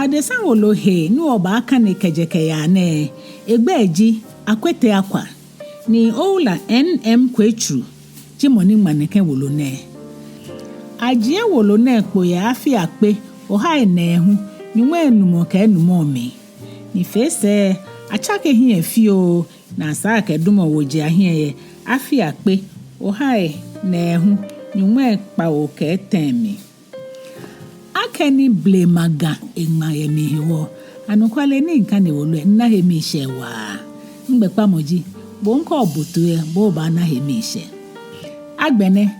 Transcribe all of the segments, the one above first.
adesa wolo he ni oba aka ne kejeke ya ne egbeji akwete akwa ni oula nm kwetru jimoni maneke wolo ne ajie wolo ne kpo ya afi akpe ohai na ehu ni nwe enumo ka enumo mi ni fese achake hi efio na sa ka dumo woji ahie afi akpe ohai na ehu ni nwe pa o ka etemi akeni blemaga egma yemi hiwo anukwale ni nka ne wolo na hemi shewa mgbe pamoji bo nka obutue bo ba na hemi she agbene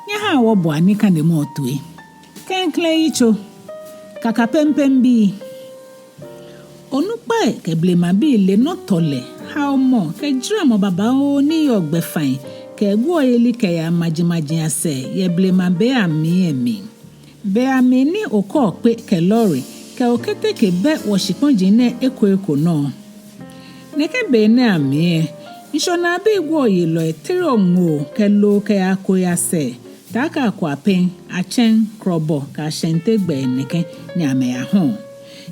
nya ha wo bo anika ne mo tue kenkle icho kaka pempem bi onupa ke blema bi le no tole how mo ke jira mo baba o ni ogbe fine ke gwo yeli ke ya majimaji ase ye blema be ami be ami ni oko pe ke lori ke okete ke be woshiponji ne eko no ne ke be ne ami ishona bi gwo yelo etere onwo ke lo ke akoya se taka kwa pen achen krobo ka shente gbe neke ni ame ya ho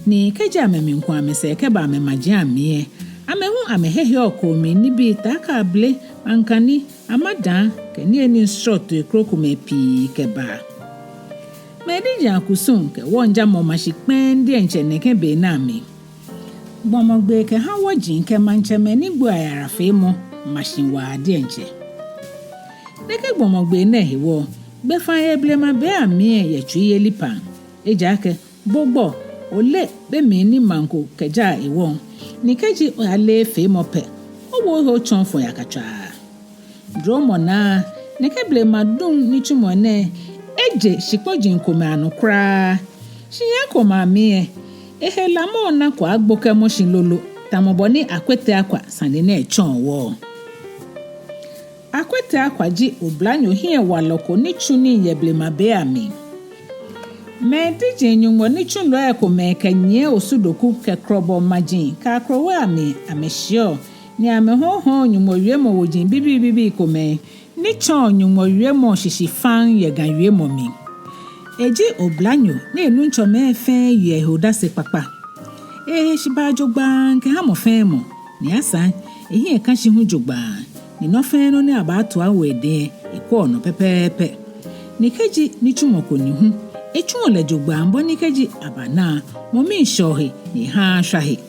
ni keje amemi nkwa amese ke ba amemaji ami amehu amehehe okomi ni bi taka ble ankani amada ke ni eni short ekrokume pi ke ba medija akusun ke wonja mo mashikpen die nche neke be na mi gbomogbe ke ha wojin ke mancheme ni gbo ayara fe mo mashin wa die nche neke gbomogbe na hewo gbe fa eblema be ami ye tuye lipa ejake gbogbo ole be mi ni manko keja iwo ni keji ale fe mo pe owo ho chon fo yakatwa dromo na neke blema dum ni chumo ne eje shipoji nkome anukra shiya koma mi ehela mo na kwa agboke mo shinlolo tamoboni akwete akwa sande na echon wo akwete akwa ji oblanyo hie waloko ni chuni yeblema be ami me dije nyungo ni chunlo ekome kenye osudoku ke krobo majin ka krowe ami ameshio ni amehoho nyumowie mo wojin bibi kome ni chon nyumowie mo shishi fan ye ganwie mo mi eji oblanyo na enu nchome fe ye hodase papa shiba jogba nke ha mo fe mo ni asa ehi ka shi hu jogba ni no fe no ni abatu awede iko no pepepe ni keji ni chumoko ni hu echu ole jogba mbo ni keji abana mo mi shohi ni ha shahi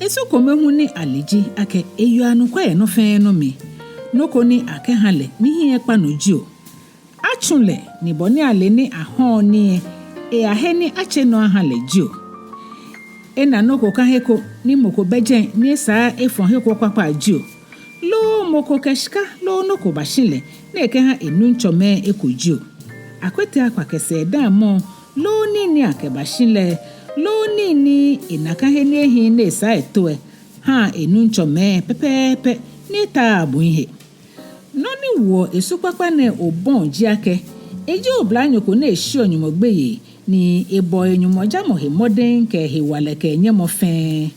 esu kome hu ni aliji ake eyu anu kwa ye no fe no mi noko ni ake hale ni hie pa no jio achunle ni boni ale ni ahon ni ahe ni ache no ahale jio na noko ka heko ni moko beje ni sa efon heko kwapa jio lo moko keshika lo noko bashile na eke ha enu nchome ekojio akwete akwa kese da mo lo ni ake bashile lo ni inaka he ni ehi na sa etoe ha enu nchome pepepe ni ta abu ihe noni wo esupapa ne obon ji ake eji oblanyo ko na eshi onyumogbeye ni ebo enyumoja mo he moden ke he wale ke nye mo fe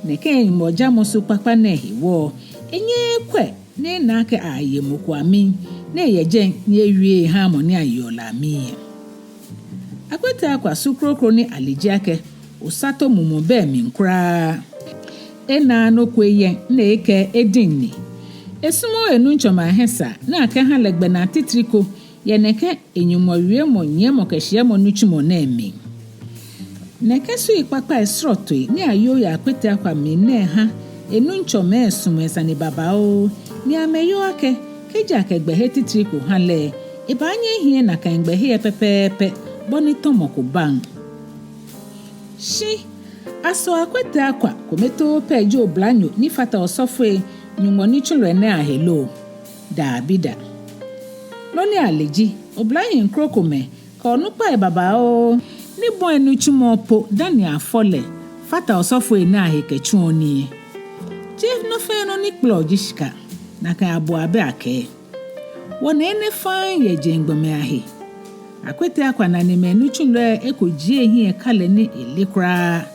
ne ke enyumoja mo supapa ne he wo enye kwe ne na ke aye mo kwa mi ne yeje ni ewie ha mo ni ayola mi akwete akwa sukrokro ni aliji ake osato mumu be mi nkra na no kweye na eke edinni esumo enu nchoma hesa na aka ha legbe na titriko yeneke enyumowie mo nyemo kehia mo nuchumo na emi neke su ipapa esroto ni ayo ya akwete akwa mi na ha enu nchoma esumo esani baba o ni ameyo ake keja kegbe he titriko ha le ibanye hie na ka ngbe he pepepe boni tomoko bang shi aso akwete akwa kometo peje oblanyo ni fata osofwe nyungo ni chulo ene ahelo da bida loni aleji oblanyo nkrokome ka onupa e baba o ni bo enu chumo po dani afole fata osofwe ene ahekechu oni chief no fe no ni ploji shika na ka abo abe ake wona ene fan ye jengbome ahe akwete akwa na ni menu chulo ekoji ehi e kale ni elekra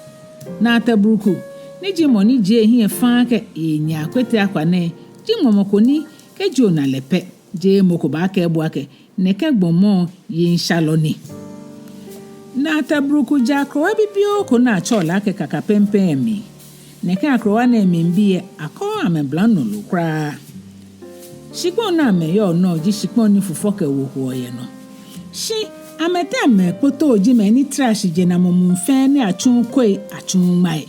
na atabruku ni jimo ni je ehi fan ke enya akwete akwa ne jimo mokoni ke jona lepe je moko ba ke bu ake ne ke gbomo yin shaloni na tabruku ja akrowa bibio ko na chola ke kaka pempen mi ne ka akrowa na mi mbie akọ ameblan no lukra shikpon na me yo no ji shikpon ni fufoke wo ho ye no shi amete me poto oji me ni trash je na momumfe ni atun koi atun mai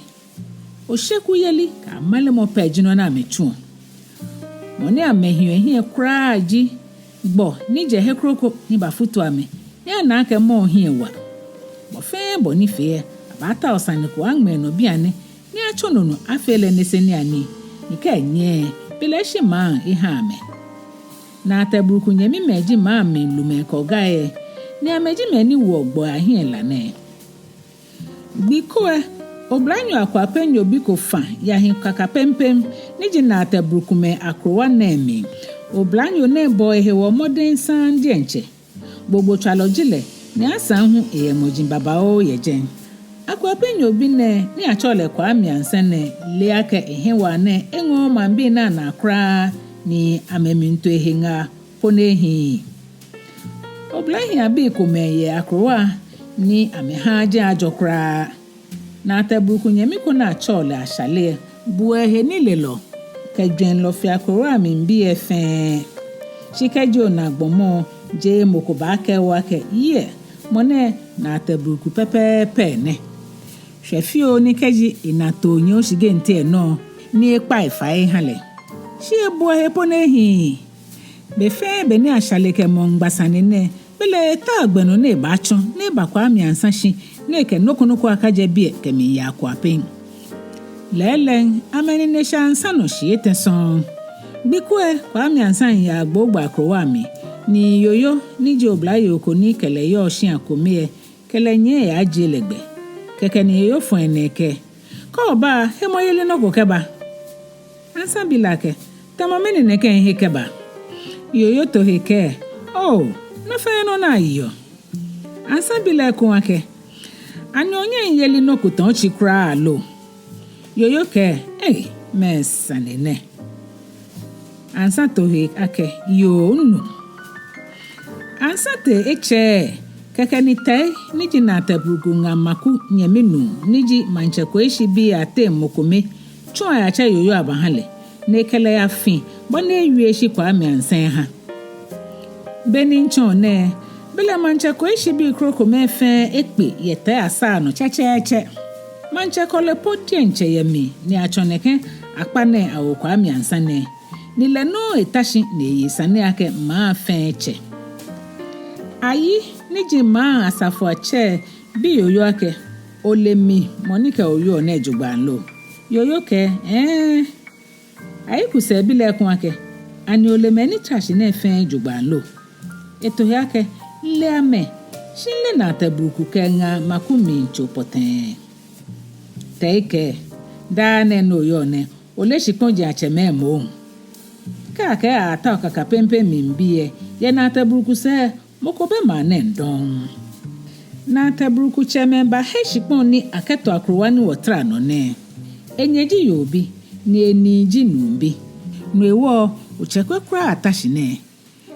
o sheku yeli ka male mo page no na metu mo ni amehie hie kra ji gbo ni je hekroko ni bafutu ame ya na aka mo hie wa bo fe bo ni fe abata osane ko angme no biane ni achono no afele neseni ani ni ka nye pele shi ma ihe ame na tabruku nyemi meji ma me lume ko gae ni ameji meni wo gbo ahie lane bikoe oblanyo akwa penyo biko fa ya hin kaka pempem ni ji na tabruku me akrowa na emi oblanyo ne bo ehe wo modern san die nche gbogbo chalojile ni asan hu eyemojin baba o yejen akwa penyo bi ne ni achole kwa mianse ne le aka ehe wa ne enwo mambi na akra ni ameminto ehe nga ponehi oblahi abi ko meye akrowa ni amehaje ajokra na tabruku nyemi ko na achole ashale bu ehe ni lelo kejwen lo fi akrowa mi mbi efe shikejo na gbomo je mokoba ke wake ye mone na tabruku pepe ne hwefio ni keji inato nyo shige nte no ni epa ifai hale shi ebo epo nehi be fe be ni ashale ke mo ngbasane ne bele ta agbenu ne ba chon ne ba kwa mi ansan shi ne ke nokunoko akaje bie ke mi ya kwa pen lelen ameni ne shansa no shi etenson bikwe kwa mi ansan ya gbogbo akrowa mi ni yoyo ni je oblayo ko ni kele yo shin akome kele nye ya jelegbe keke ni yoyo fun eneke ko ba hemoyele no ko keba ansan bilake tamameni neke he keba yoyo to heke oh na fe no na iyo ansan bilake wake anyonye yeli no ko ton chi kra alo yoyo ke mesanene ansan to he ake yo nu ansate eche kekenite niji na tabruku ngamaku nyeminu niji mancheko eshi bi ate mokome chon ya cha yoyo abahale nekele ya fin bona ewie eshi kwa mi ansen ha beni chon ne bele mancheko eshi bi kroko mefe ekpe yete asa no checheche mancheko le potienche yemi ni achoneke akpane awokwa mi ansane ni le no etashi ne yisane ake ma feche ayi niji ma asafo ache bi yoyo ake olemi monika oyo na ejugba nlo yoyo ke ayi kuse bi lekun ake ani olemi ni trash na efe ejugba nlo eto yake le ame shinle na tabruku ke nga makumi chopoten teike da ne no yo ne ole shiponje acheme mo ka ke ata kaka pempe mimbie ye na tabruku se mokobe manen don na tabruku cheme ba heshipon ni aketo akrowa ni wotra no ne enyeji yobi ni eniji numbi nwewo uchekwe kra atashi ne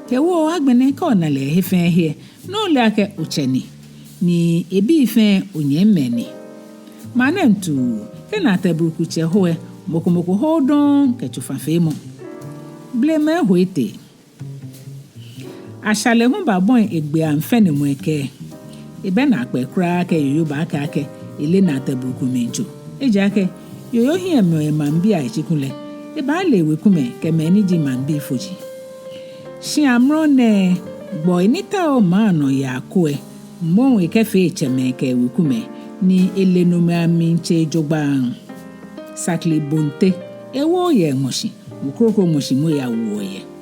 kewo agbene ka onale hefe he no le ake ucheni ni ebi ife onyemmeni manentu ke na tabruku che hoe mokomoko hodon ke chufafemo bleme hoite ashale hu babon egbe anfe ne mu eke ebe na akpe kra ke yoyo ba aka ake ile na tabruku menjo eji ake yoyo hi eme mambi a ichikunle ebe ale wekume ke meni ji mambi foji shi amro ne gbo inita o ma no ya koe mo ekefe echeme ke wekume ni elenume aminche jogba sakli bonte ewo ye moshi mukroko moshi mo ya wo ye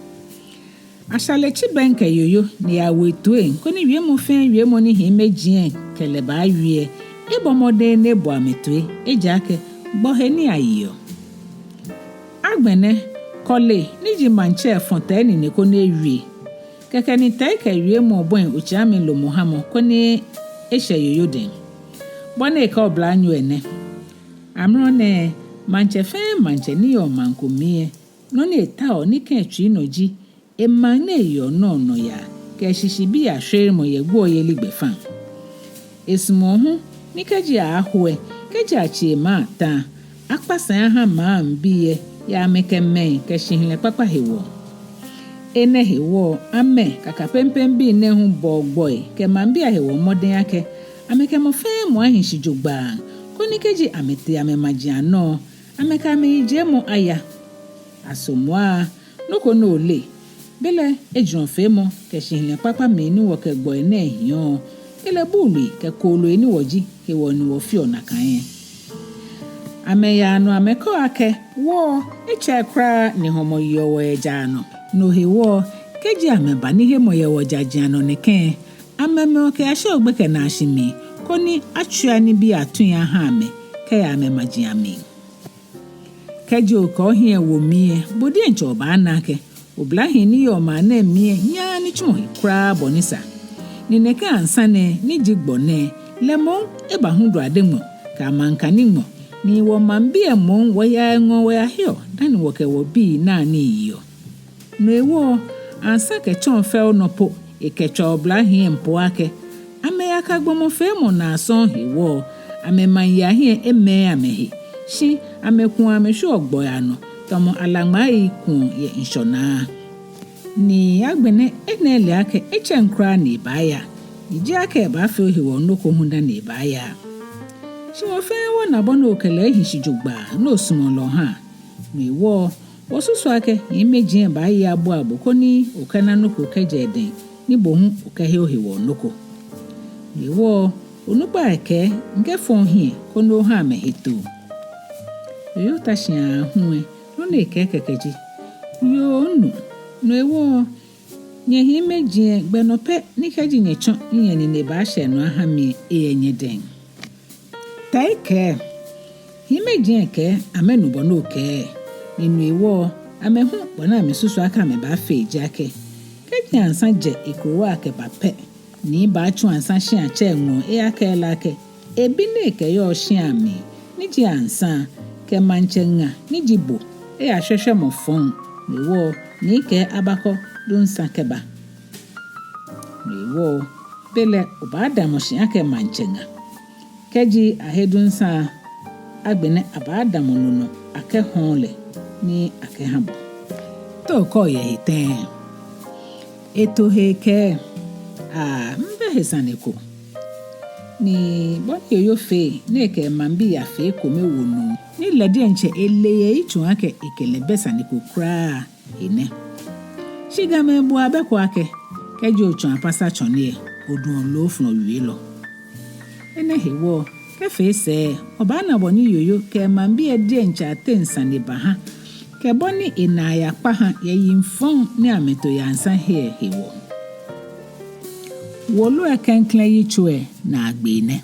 ashale chibenke yoyo ni awetue koni wie mo fe wie mo ni himejien kele ba wie ebomode ne bo ametue ejake gbohe ni ayo agbene kole niji manche fontaine ni ko ne wie keke ni taike wie mo bon uchiami lo mohamo koni eshe yoyo den bona ka oblanyo ene amro ne manche fe manche ni o mankomie no ne ta o ni kan twi no ji emane yo no ya ke shishi bi ahwere mo ye gwo ye ligbe fan Esmohu ni keji ahwe keji achima ta akpasa ha ma mbiye ya mekeme keshinle papa hewo ene hewo ame kaka pempem bi ne hu bogboy ke mambia hewo moden ake ameke mo fe mo ahinshi jogba koni keji amete amemajiano ameka me je mo aya asomwa noko no le bele ejun fe mo keshinle papa me ni wo ke gbo ene hion ele buli ke kolo eni woji ke woni wo fi ona kan ameya no ameko ake wo eche kra ni homo yowo ejano no hewo keji ameba ni hemo yewo jajano ne ken ameme oke ashe ogbeke na ashimi koni atua ni bi atun ya ha me ke ya memaji ami keji oko hie wo mie bodi encho ba na ke oblahi ni yo ma na mie nya ni chumo kra bonisa ni neke ansane ni jigbone lemon eba hundu ademo ka mankani mo ni wo mambie mo wo ya ngo wo ya hio dan wo ke wo bi na ni yo no ewo ansa ke chon fe onopo ekecho oblahi mpo ake ame ya ka gbomo fe mo na so hewo ame man ya hie eme amehi shi amekun amesho ogbo ya no tomo alagma ikun ye inshona ni agbene enele ake echenkra ni baya iji ake ba fe ohiwo nnoko hunda ni baya shi wo fe wo na bono okele ehishi jogba no sumolo ha ni wo osusu ake imeji ba ya abu koni okana nnoko kejeden ni bohu okehe ohiwo nnoko ni wo onugba eke nke fon hie kono ha mehito yo tashia hunwe no ne kekekeji yo nu no ewo nye himeji gbenope ni keji nyechon nye ni ba she no aha mi enye den taike himeji eke amenu bono ke ninu ewo amehu bona mesusu aka me ba feji ake keji ansan je ikrowa ake bape ni ba chu ansan shi ache enwo aka elake ebi ne ke yo shi ami ni ji ansan ke manchenga ni jibo ahwehwe mo fon ewo ni ke abako dun sakeba ewo bele obada mo shi ake manchenga keji ahedun sa agbene abada mo no ake honle ni ake habo to ko ye hiten eto heke mbe hesaneko ni boni yo fe neke mambi ya fe ko me wonu ni ledi enche eleye itu ake ikele besaneko kra ene shiga me bu abeko ake keji ochu apasa chone odun lo fun wi lo ene hewo ke fe se oba na boni yoyo ke mambi e di enche atensa ni ba ha ke boni ina ya pa ha ye yimfon ni ameto ya ansa he hewo wolu ekenkle yichwe na agbene